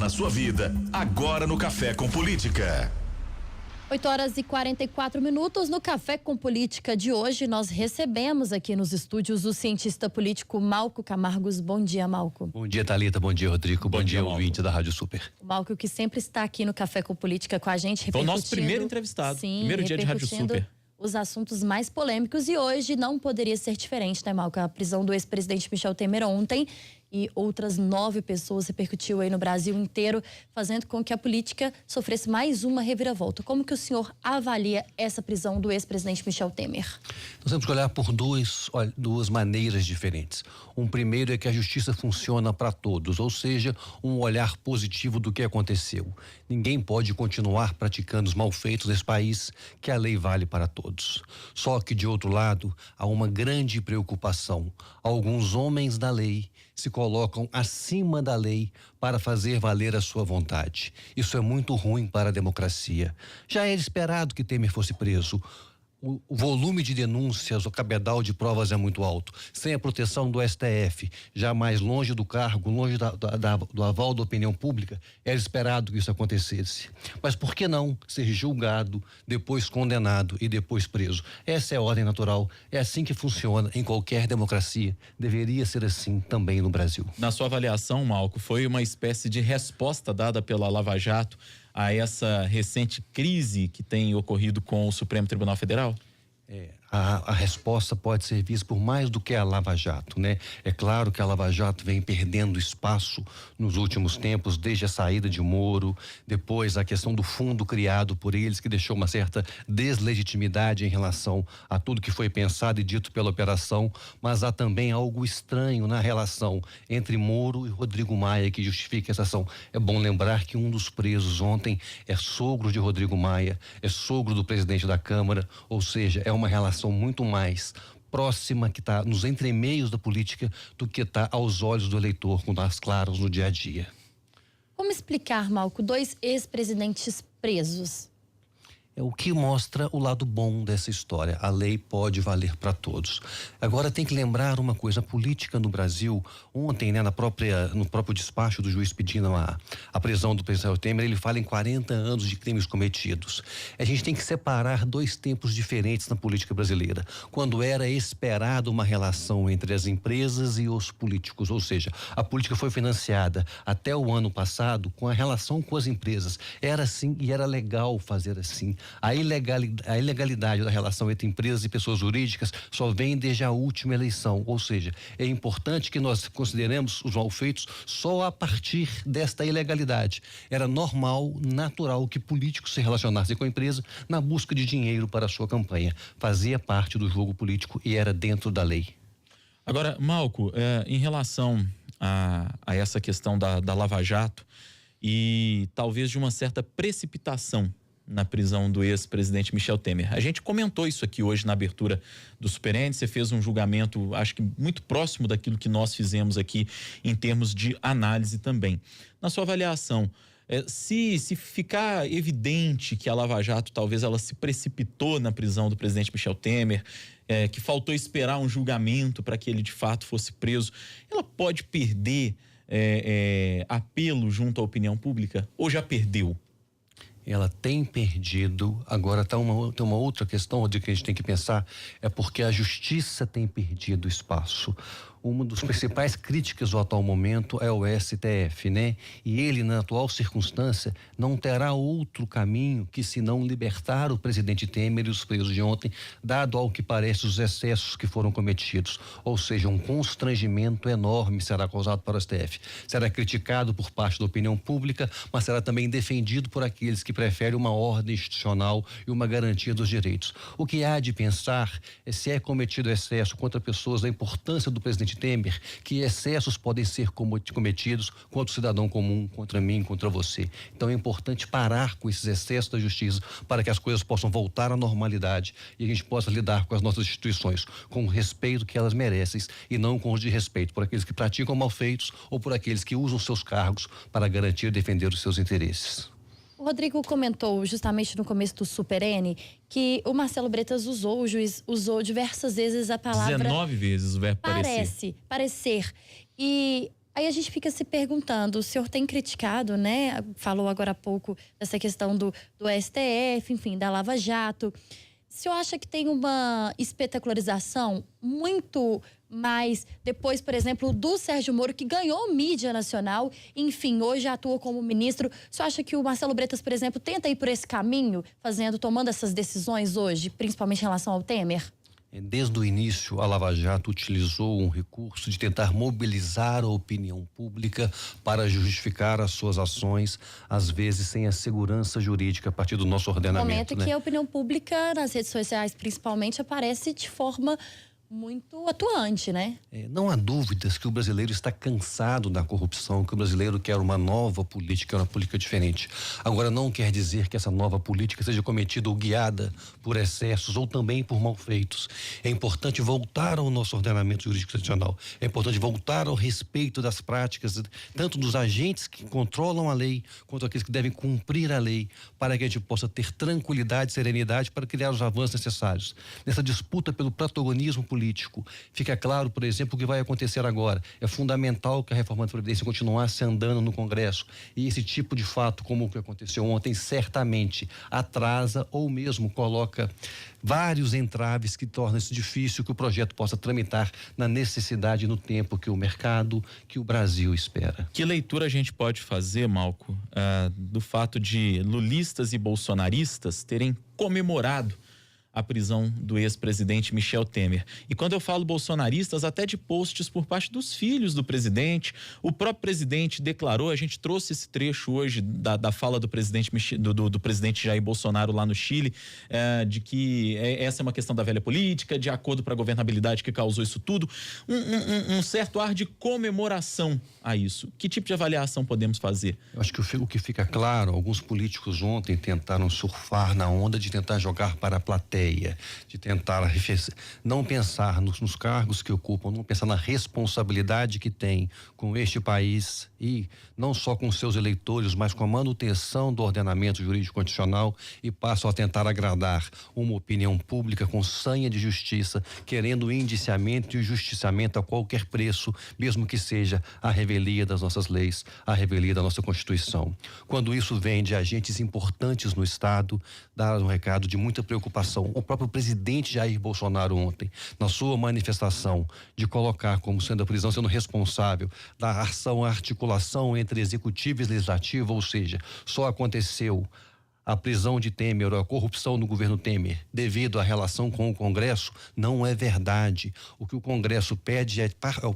na sua vida, agora no Café com Política. 8h44. No Café com Política de hoje, nós recebemos aqui nos estúdios o cientista político Malco Camargos. Bom dia, Malco. Bom dia, Thalita. Bom dia, Rodrigo. Bom dia, ouvinte da Rádio Super. O Malco, que sempre está aqui no Café com Política com a gente, Foi o nosso primeiro entrevistado. Sim, primeiro dia de Rádio Super. Os assuntos mais polêmicos, e hoje não poderia ser diferente, né, Malco? A prisão do ex-presidente Michel Temer ontem e outras 9 pessoas repercutiu aí no Brasil inteiro, fazendo com que a política sofresse mais uma reviravolta. Como que o senhor avalia essa prisão do ex-presidente Michel Temer? Nós temos que olhar por duas maneiras diferentes. Um primeiro é que a justiça funciona para todos, ou seja, um olhar positivo do que aconteceu. Ninguém pode continuar praticando os malfeitos desse país, que a lei vale para todos. Só que, de outro lado, há uma grande preocupação. Alguns homens da lei se colocam acima da lei para fazer valer a sua vontade. Isso é muito ruim para a democracia. Já era esperado que Temer fosse preso. O volume de denúncias, o cabedal de provas é muito alto. Sem a proteção do STF, já mais longe do cargo, longe do aval da opinião pública, era esperado que isso acontecesse. Mas por que não ser julgado, depois condenado e depois preso? Essa é a ordem natural, é assim que funciona em qualquer democracia. Deveria ser assim também no Brasil. Na sua avaliação, Malco, foi uma espécie de resposta dada pela Lava Jato a essa recente crise que tem ocorrido com o Supremo Tribunal Federal? A resposta pode ser vista por mais do que a Lava Jato, né? É claro que a Lava Jato vem perdendo espaço nos últimos tempos, desde a saída de Moro, depois a questão do fundo criado por eles, que deixou uma certa deslegitimidade em relação a tudo que foi pensado e dito pela operação, mas há também algo estranho na relação entre Moro e Rodrigo Maia que justifica essa ação. É bom lembrar que um dos presos ontem é sogro de Rodrigo Maia, é sogro do presidente da Câmara, ou seja, é uma relação muito mais próxima, que está nos entremeios da política, do que está aos olhos do eleitor, com as claras no dia a dia. Como explicar, Malco, 2 ex-presidentes presos? É o que mostra o lado bom dessa história. A lei pode valer para todos. Agora tem que lembrar uma coisa: a política no Brasil, ontem, né, no próprio despacho do juiz pedindo a prisão do presidente Temer, ele fala em 40 anos de crimes cometidos. A gente tem que separar 2 tempos diferentes na política brasileira. Quando era esperado uma relação entre as empresas e os políticos, ou seja, a política foi financiada até o ano passado com a relação com as empresas. Era assim e era legal fazer assim. A ilegalidade da relação entre empresas e pessoas jurídicas só vem desde a última eleição, ou seja, é importante que nós consideremos os malfeitos só a partir desta ilegalidade. Era normal, natural que políticos se relacionassem com a empresa na busca de dinheiro para a sua campanha. Fazia parte do jogo político e era dentro da lei. Agora, Malco, em relação a essa questão da Lava Jato e talvez de uma certa precipitação na prisão do ex-presidente Michel Temer. A gente comentou isso aqui hoje na abertura do Super N. Você fez um julgamento, acho que muito próximo daquilo que nós fizemos aqui em termos de análise também. Na sua avaliação, se ficar evidente que a Lava Jato talvez ela se precipitou na prisão do presidente Michel Temer, que faltou esperar um julgamento para que ele de fato fosse preso, ela pode perder apelo junto à opinião pública? Ou já perdeu? Ela tem perdido. Agora tem uma outra questão, Rodrigo, que a gente tem que pensar, é porque a justiça tem perdido espaço. Uma das principais críticas do atual momento é o STF, né? E ele, na atual circunstância, não terá outro caminho que se não libertar o presidente Temer e os presos de ontem, dado ao que parece os excessos que foram cometidos. Ou seja, um constrangimento enorme será causado para o STF. Será criticado por parte da opinião pública, mas será também defendido por aqueles que preferem uma ordem institucional e uma garantia dos direitos. O que há de pensar é se é cometido excesso contra pessoas, da importância do presidente Temer, que excessos podem ser cometidos contra o cidadão comum, contra mim, contra você. Então é importante parar com esses excessos da justiça para que as coisas possam voltar à normalidade e a gente possa lidar com as nossas instituições com o respeito que elas merecem e não com o desrespeito por aqueles que praticam malfeitos ou por aqueles que usam seus cargos para garantir e defender os seus interesses. O Rodrigo comentou justamente no começo do Super N que o Marcelo Bretas o juiz usou diversas vezes a palavra 19 vezes o verbo parecer. Parecer. E Aí a gente fica se perguntando, o senhor tem criticado, né? Falou agora há pouco dessa questão do STF, enfim, da Lava Jato. O senhor acha que tem uma espetacularização muito mais depois, por exemplo, do Sérgio Moro, que ganhou mídia nacional, enfim, hoje atua como ministro. O senhor acha que o Marcelo Bretas, por exemplo, tenta ir por esse caminho, tomando essas decisões hoje, principalmente em relação ao Temer? Desde o início, a Lava Jato utilizou um recurso de tentar mobilizar a opinião pública para justificar as suas ações, às vezes sem a segurança jurídica a partir do nosso ordenamento. No momento que a opinião pública, nas redes sociais principalmente, aparece de forma muito atuante, né? Não há dúvidas que o brasileiro está cansado da corrupção, que o brasileiro quer uma nova política, uma política diferente. Agora, não quer dizer que essa nova política seja cometida ou guiada por excessos ou também por malfeitos. É importante voltar ao nosso ordenamento jurídico tradicional. É importante voltar ao respeito das práticas, tanto dos agentes que controlam a lei, quanto aqueles que devem cumprir a lei, para que a gente possa ter tranquilidade e serenidade para criar os avanços necessários. Nessa disputa pelo protagonismo político, fica claro, por exemplo, o que vai acontecer agora. É fundamental que a reforma da Previdência continuasse andando no Congresso. E esse tipo de fato, como o que aconteceu ontem, certamente atrasa ou mesmo coloca vários entraves que tornam isso difícil que o projeto possa tramitar na necessidade e no tempo que o mercado, que o Brasil espera. Que leitura a gente pode fazer, Malco, do fato de lulistas e bolsonaristas terem comemorado a prisão do ex-presidente Michel Temer? E quando eu falo bolsonaristas, até de posts por parte dos filhos do presidente. O próprio presidente declarou, a gente trouxe esse trecho hoje da fala do presidente do presidente Jair Bolsonaro lá no Chile, de que essa é uma questão da velha política, de acordo para a governabilidade que causou isso tudo. Um certo ar de comemoração a isso. Que tipo de avaliação podemos fazer? Eu acho que o que fica claro, alguns políticos ontem tentaram surfar na onda de tentar jogar para a plateia, de tentar não pensar nos cargos que ocupam, não pensar na responsabilidade que tem com este país e não só com seus eleitores, mas com a manutenção do ordenamento jurídico constitucional, e passam a tentar agradar uma opinião pública com sanha de justiça, querendo indiciamento e justiciamento a qualquer preço, mesmo que seja a revelia das nossas leis, a revelia da nossa Constituição. Quando isso vem de agentes importantes no Estado, dá um recado de muita preocupação. O próprio presidente Jair Bolsonaro ontem, na sua manifestação de colocar como sendo a prisão sendo responsável da ação, a articulação entre executivo e legislativo, ou seja, só aconteceu a prisão de Temer ou a corrupção no governo Temer devido à relação com o Congresso, não é verdade. O que o Congresso pede é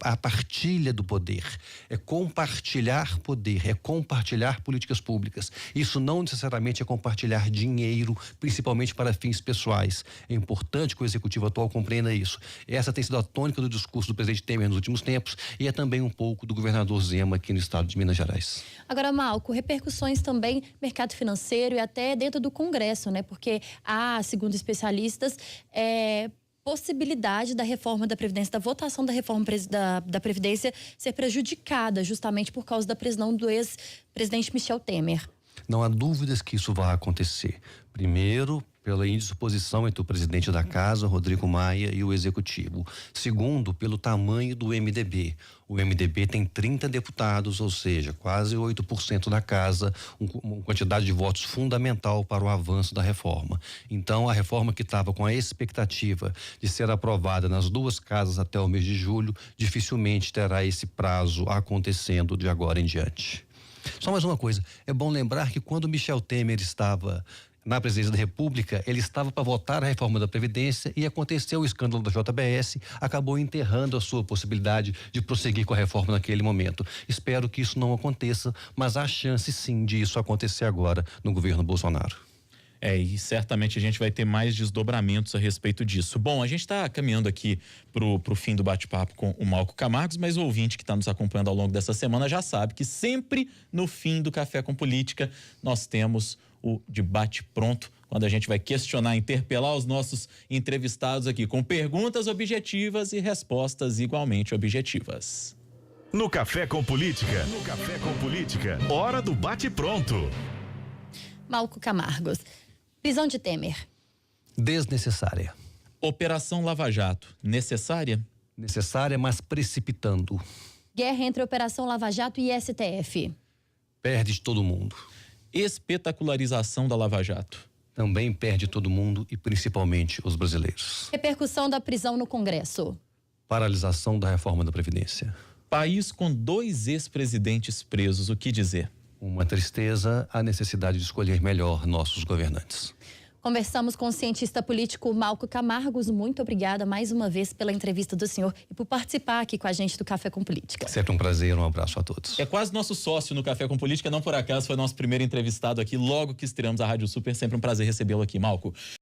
a partilha do poder, é compartilhar poder, é compartilhar políticas públicas. Isso não necessariamente é compartilhar dinheiro, principalmente para fins pessoais. É importante que o Executivo atual compreenda isso. Essa tem sido a tônica do discurso do presidente Temer nos últimos tempos e é também um pouco do governador Zema aqui no estado de Minas Gerais. Agora, Malco, repercussões também no mercado financeiro e até dentro do Congresso, né? Porque há, segundo especialistas, possibilidade da reforma da Previdência, da votação da reforma da Previdência ser prejudicada justamente por causa da prisão do ex-presidente Michel Temer. Não há dúvidas que isso vai acontecer. Primeiro, pela indisposição entre o presidente da casa, Rodrigo Maia, e o executivo. Segundo, pelo tamanho do MDB. O MDB tem 30 deputados, ou seja, quase 8% da casa, uma quantidade de votos fundamental para o avanço da reforma. Então, a reforma que estava com a expectativa de ser aprovada nas duas casas até o mês de julho, dificilmente terá esse prazo acontecendo de agora em diante. Só mais uma coisa, é bom lembrar que quando Michel Temer estava na presidência da República, ele estava para votar a reforma da Previdência e aconteceu o escândalo da JBS, acabou enterrando a sua possibilidade de prosseguir com a reforma naquele momento. Espero que isso não aconteça, mas há chance sim de isso acontecer agora no governo Bolsonaro. E certamente a gente vai ter mais desdobramentos a respeito disso. Bom, a gente está caminhando aqui pro fim do bate-papo com o Malco Camargos, mas o ouvinte que está nos acompanhando ao longo dessa semana já sabe que sempre no fim do Café com Política nós temos o debate pronto, quando a gente vai questionar, interpelar os nossos entrevistados aqui com perguntas objetivas e respostas igualmente objetivas. No Café com Política, hora do bate pronto. Malco Camargos, prisão de Temer. Desnecessária. Operação Lava Jato, necessária? Necessária, mas precipitando. Guerra entre Operação Lava Jato e STF. Perde de todo mundo. Espetacularização da Lava Jato. Também perde todo mundo e principalmente os brasileiros. Repercussão da prisão no Congresso. Paralisação da reforma da Previdência. País com 2 ex-presidentes presos, o que dizer? Uma tristeza, a necessidade de escolher melhor nossos governantes. Conversamos com o cientista político Malco Camargos. Muito obrigada mais uma vez pela entrevista do senhor e por participar aqui com a gente do Café com Política. Sempre um prazer, um abraço a todos. É quase nosso sócio no Café com Política, não por acaso, foi nosso primeiro entrevistado aqui logo que estreamos a Rádio Super. Sempre um prazer recebê-lo aqui, Malco.